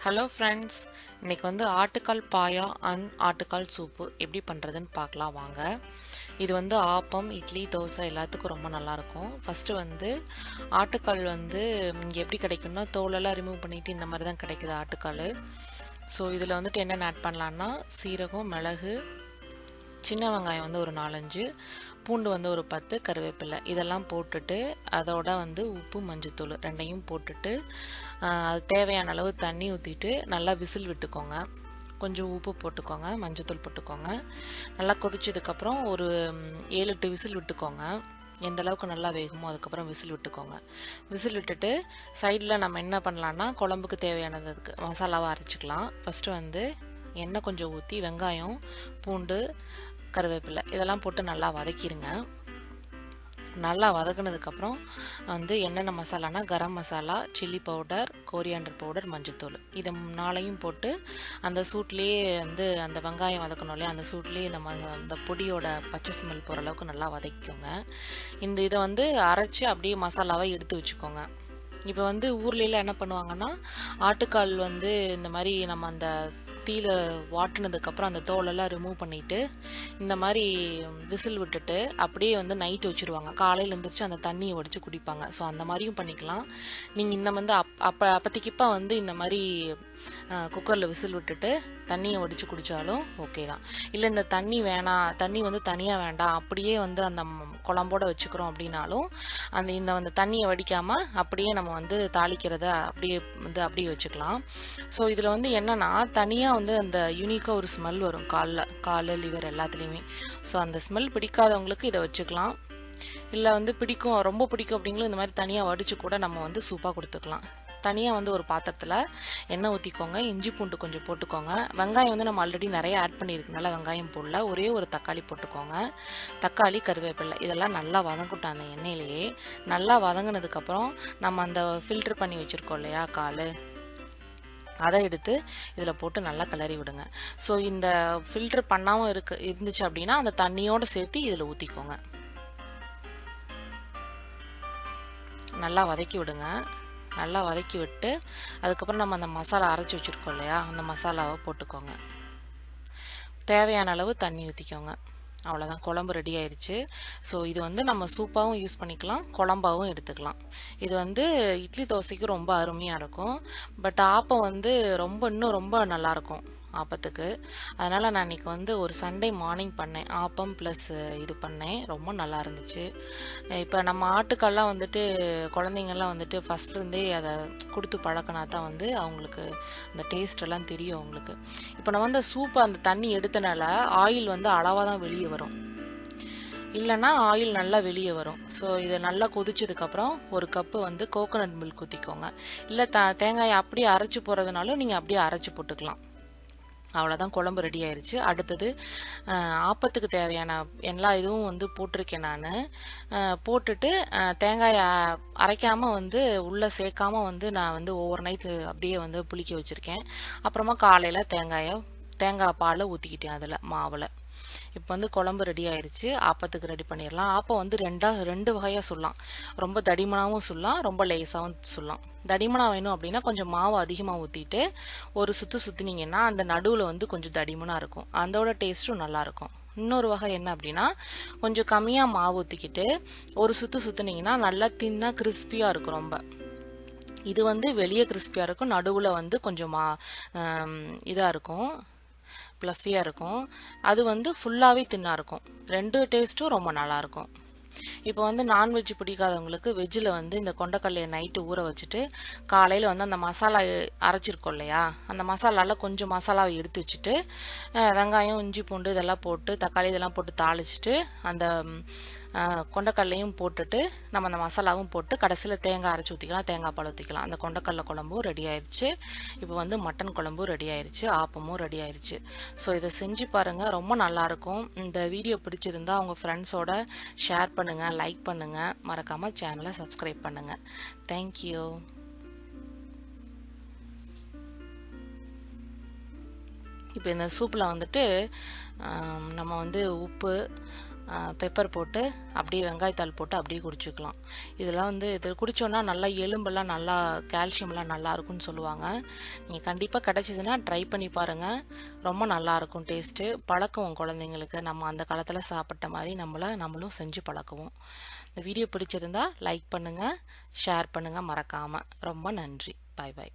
Hello friends, இன்றைக்கி வந்து ஆட்டுக்கால் பாயா அண்ட் ஆட்டுக்கால் சூப்பு எப்படி பண்ணுறதுன்னு பார்க்கலாம் வாங்க. இது வந்து ஆப்பம், இட்லி, தோசை எல்லாத்துக்கும் ரொம்ப நல்லாயிருக்கும். ஃபஸ்ட்டு வந்து ஆட்டுக்கால் வந்து இங்கே எப்படி கிடைக்கும்னா தோலெல்லாம் ரிமூவ் பண்ணிவிட்டு இந்த மாதிரி தான் கிடைக்குது ஆட்டுக்கால். ஸோ இதில் வந்துட்டு என்னென்ன ஆட் பண்ணலான்னா சீரகம், மிளகு, சின்ன வெங்காயம் வந்து ஒரு 4-5, பூண்டு வந்து ஒரு 10, கருவேப்பிலை இதெல்லாம் போட்டுட்டு அதோட வந்து உப்பு, மஞ்சத்தூள் ரெண்டையும் போட்டுட்டு அது தேவையான அளவு தண்ணி ஊற்றிட்டு நல்லா விசில் விட்டுக்கோங்க. கொஞ்சம் உப்பு போட்டுக்கோங்க, மஞ்சத்தூள் போட்டுக்கோங்க. நல்லா கொதிச்சதுக்கப்புறம் ஒரு 7-8 விசில் விட்டுக்கோங்க. எந்த அளவுக்கு நல்லா வேகுமோ அதுக்கப்புறம் விசில் விட்டுக்கோங்க. விசில் விட்டுட்டு சைடில் நம்ம என்ன பண்ணலான்னா குழம்புக்கு தேவையானதுக்கு மசாலாவை அரைச்சிக்கலாம். ஃபஸ்ட்டு வந்து எண்ணெய் கொஞ்சம் ஊற்றி வெங்காயம், பூண்டு, கருவேப்பிலை இதெல்லாம் போட்டு நல்லா வதக்கிடுங்க. நல்லா வதக்குனதுக்கப்புறம் வந்து என்னென்ன மசாலானா garam masala, chilli powder, coriander powder, மஞ்சத்தூள் இதை 4ஐயும் போட்டு அந்த சூட்லேயே வந்து அந்த வெங்காயம் வதக்கணும் இல்லையா, அந்த சூட்லேயே அந்த பொடியோட பச்சை ஸ்மெல் போகிற அளவுக்கு நல்லா வதக்கிக்கோங்க. இதை வந்து அரைச்சி அப்படியே மசாலாவை எடுத்து வச்சுக்கோங்க. இப்போ வந்து ஊர்லெலாம் என்ன பண்ணுவாங்கன்னா ஆட்டுக்கால் வந்து இந்த மாதிரி நம்ம அந்த தீயில வாட்டினதுக்கப்புறம் அந்த தோலெல்லாம் ரிமூவ் பண்ணிவிட்டு இந்த மாதிரி விசில் விட்டுட்டு அப்படியே வந்து நைட்டு வச்சுருவாங்க. காலையில் எழுந்திரிச்சு அந்த தண்ணியை வடித்து குடிப்பாங்க. ஸோ அந்த மாதிரியும் பண்ணிக்கலாம். நீங்கள் இந்த வந்து அப்போதைக்கிப்போ வந்து இந்த மாதிரி குக்கரில் விசில் விட்டுட்டு தண்ணியை வடித்து குடித்தாலும் ஓகே தான். இல்லை இந்த தண்ணி வேணாம், தண்ணி வந்து தனியாக வேண்டாம், அப்படியே வந்து அந்த குழம்போட வச்சுக்கிறோம் அப்படின்னாலும் இந்த தண்ணியை வடிக்காமல் அப்படியே நம்ம வந்து தாளிக்கிறத அப்படியே வச்சுக்கலாம். ஸோ இதில் வந்து என்னென்னா தனியாக வந்து அந்த யூனிக்காக ஒரு ஸ்மெல் வரும் கால், லிவர் எல்லாத்துலேயுமே. ஸோ அந்த ஸ்மெல் பிடிக்காதவங்களுக்கு இதை வச்சுக்கலாம். இல்லை வந்து ரொம்ப பிடிக்கும் அப்படிங்களும் இந்த மாதிரி தனியாக வடித்து கூட நம்ம வந்து சூப்பாக கொடுத்துக்கலாம். தனியாக வந்து ஒரு பாத்திரத்தில் எண்ணெய் ஊற்றிக்கோங்க, இஞ்சி பூண்டு கொஞ்சம் போட்டுக்கோங்க. வெங்காயம் வந்து நம்ம ஆல்ரெடி நிறைய ஆட் பண்ணியிருக்கனால வெங்காயம் போடல, ஒரே ஒரு தக்காளி போட்டுக்கோங்க. தக்காளி, கருவேப்பிலை இதெல்லாம் நல்லா வதங்கட்டும் அந்த எண்ணெயிலேயே. நல்லா வதங்கினதுக்கப்புறம் நம்ம அந்த ஃபில்டர் பண்ணி வச்சுருக்கோம் இல்லையா கால், அதை எடுத்து இதில் போட்டு நல்லா கிளறி விடுங்க. ஸோ இந்த ஃபில்டர் பண்ணாமல் இருந்துச்சு அப்படின்னா அந்த தண்ணியோடு சேர்த்து இதில் ஊற்றிக்கோங்க. நல்லா வதக்கி விடுங்க. நல்லா வதக்கி விட்டு அதுக்கப்புறம் நம்ம அந்த மசாலா அரைச்சி வச்சுருக்கோம் இல்லையா, அந்த மசாலாவை போட்டுக்கோங்க. தேவையான அளவு தண்ணி ஊற்றிக்கோங்க. அவ்வளோதான், குழம்பு ரெடி ஆயிடுச்சு. ஸோ இது வந்து நம்ம சூப்பாகவும் யூஸ் பண்ணிக்கலாம், குழம்பாகவும் எடுத்துக்கலாம். இது வந்து இட்லி தோசைக்கு ரொம்ப அருமையாக இருக்கும். பட் ஆப்பம் வந்து இன்னும் ரொம்ப நல்லாயிருக்கும் ஆப்பத்துக்கு. அதனால் நான் இன்றைக்கி வந்து ஒரு சண்டே மார்னிங் பண்ணேன், ஆப்பம் ப்ளஸ் இது பண்ணேன். ரொம்ப நல்லா இருந்துச்சு. இப்போ நம்ம ஆட்டுக்கெல்லாம் வந்துட்டு குழந்தைங்கள்லாம் வந்துட்டு ஃபஸ்ட்லேருந்தே அதை கொடுத்து பழக்கினா தான் வந்து அவங்களுக்கு அந்த டேஸ்டெல்லாம் தெரியும் அவங்களுக்கு. இப்போ நம்ம வந்து சூப்பை அந்த தண்ணி எடுத்தனால ஆயில் வந்து அளவாக தான் வெளியே வரும், இல்லைன்னா ஆயில் நல்லா வெளியே வரும். ஸோ இதை நல்லா கொதிச்சதுக்கப்புறம் ஒரு கப்பு வந்து கோகோனட் மில்க் ஊற்றிக்கோங்க. இல்லை தேங்காயை அப்படியே அரைச்சி போடுறதுனாலும் நீங்கள் அப்படியே அரைச்சி போட்டுக்கலாம். அவ்வளோதான், குழம்பு ரெடி ஆயிடுச்சு. அடுத்தது ஆப்பத்துக்கு தேவையான எல்லா இதுவும் வந்து போட்டிருக்கேன் நான். போட்டுட்டு தேங்காயை அரைக்காமல் வந்து உள்ளே சேர்க்காமல் வந்து நான் வந்து ஓவர் நைட்டு அப்படியே வந்து புளிக்க வச்சுருக்கேன். அப்புறமா காலையில் தேங்காய் பாலை ஊற்றிக்கிட்டேன் அதில் மாவில். இப்போ வந்து குழம்பு ரெடி ஆயிடுச்சு. ஆப்பத்துக்கு ரெடி பண்ணிடலாம். ஆப்பம் வந்து ரெண்டு வகையாக சொல்லலாம். ரொம்ப தடிமனாகவும் சொல்லலாம், ரொம்ப லேசாகவும் சொல்லலாம். தடிமனாக வேணும் அப்படின்னா கொஞ்சம் மாவு அதிகமாக ஊற்றிட்டு ஒரு சுற்றினீங்கன்னா அந்த நடுவில் வந்து கொஞ்சம் தடிமனாக இருக்கும், அதோட டேஸ்ட்டும் நல்லாயிருக்கும். இன்னொரு வகை என்ன அப்படின்னா கொஞ்சம் கம்மியாக மாவு ஊற்றிக்கிட்டு ஒரு சுற்றினீங்கன்னா நல்லா தின்னாக கிறிஸ்பியாக இருக்கும் ரொம்ப. இது வந்து வெளியே கிறிஸ்பியாக இருக்கும், நடுவில் வந்து கொஞ்சம் இதாக இருக்கும், ப்ளஃபியாக இருக்கும். அது வந்து ஃபுல்லாகவே தின்னாக இருக்கும். ரெண்டு டேஸ்ட்டும் ரொம்ப நல்லாயிருக்கும். இப்போ வந்து நான்வெஜ் பிடிக்காதவங்களுக்கு வெஜ்ஜில் வந்து இந்த கொண்டக்கடலையை நைட்டு ஊற வச்சுட்டு காலையில் வந்து அந்த மசாலா அரைச்சிருக்கோம் இல்லையா, அந்த மசாலாவில் கொஞ்சம் மசாலாவை எடுத்து வச்சுட்டு வெங்காயம், இஞ்சி பூண்டு இதெல்லாம் போட்டு தக்காளி இதெல்லாம் போட்டு தாளிச்சிட்டு அந்த கொண்டக்கடலையும் போட்டுட்டு நம்ம அந்த மசாலாவும் போட்டு கடைசியில் தேங்காய் அரைச்சி ஊற்றிக்கலாம், தேங்காய் பால் ஊற்றிக்கலாம். அந்த கொண்டக்கடலை குழம்பும் ரெடி ஆயிடுச்சு. இப்போ வந்து மட்டன் குழம்பும் ரெடி ஆயிடுச்சு, ஆப்பமும் ரெடி ஆயிடுச்சு. ஸோ இதை செஞ்சு பாருங்கள், ரொம்ப நல்லாயிருக்கும். இந்த வீடியோ பிடிச்சிருந்தா உங்கள் ஃப்ரெண்ட்ஸோட ஷேர் பண்ணுங்கள், லைக் பண்ணுங்கள், மறக்காமல் சேனலை சப்ஸ்கிரைப் பண்ணுங்கள். தேங்க்யூ. இப்போ இந்த சூப்பில் வந்துட்டு நம்ம வந்து உப்பு, பெப்பர் போட்டு அப்படியே வெங்காயத்தாள் போட்டு அப்படியே குடிச்சுக்கலாம். இதெல்லாம் வந்து இது குடித்தோன்னா நல்லா எலும்பெல்லாம் நல்லா கால்சியம்லாம் நல்லா இருக்கும்னு சொல்லுவாங்க. நீங்கள் கண்டிப்பாக கிடச்சிதுன்னா ட்ரை பண்ணி பாருங்கள். ரொம்ப நல்லாயிருக்கும் டேஸ்ட்டு. பழக்குவோம் குழந்தைங்களுக்கு. நம்ம அந்த காலத்தில் சாப்பிட்ட மாதிரி நம்மளும் செஞ்சு பழக்குவோம். இந்த வீடியோ பிடிச்சிருந்தா லைக் பண்ணுங்கள், ஷேர் பண்ணுங்கள் மறக்காமல். ரொம்ப நன்றி. பாய் பாய்.